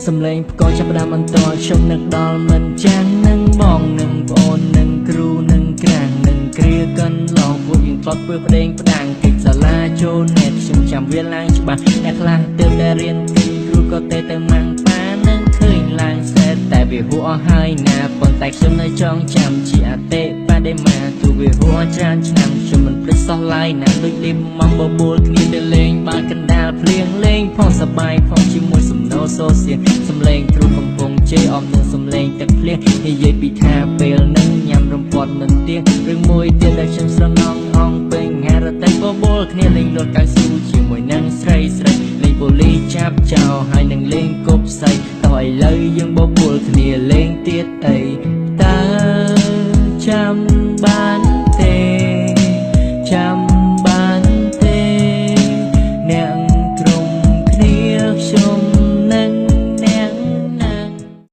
សំឡេងផ្គរចាប់ផ្ដើមបន្តខ្ញុំនឹកដល់មិនចាំងនឹងបងនឹងប្អូននឹងគ្រូនឹងក្រាំងនឹងគ្រាកន្លងពួកយើងផ្លត់ធ្វើប្តេងផ្ដាំងកិច្ចសាលាចូលនេតខ្ញុំចាំវាឡើងច្បាស់អ្នកខ្លះទើបតែរៀនពីគ្រូក៏ទេទៅម៉ាំងប៉ានឹងឃើញឡើងស្អាតតែវាហួសអស់ហើយណាប៉ុន្តែខ្ញុំនៅចងចាំជាអតិបដិមាទោះវាហួសច្រើនឆ្នាំខ្ញុំមិនភ្លេចសោះឡើយណាដូចលីមមកបបួលគ្នាទៅលេងបានកណ្ដាលភ្លៀងលេងផងសប្បាយផងជាមួយសំណោសូសៀងសំឡេងគ្រូកំពុងជេរអមនឹងសំឡេងទឹកភ្លៀងនិយាយពីថាពេលនឹងញ៉ាំរំពាត់មិនទៀងរឿងមួយទៀតដែលខ្ញុំស្រណងអងពេញហារតែបបួលគ្នាលេងលត់កៅស៊ូជាមួយនឹងស្រីលេងប៉ូលីសចាប់ចោលហើយនឹងលេង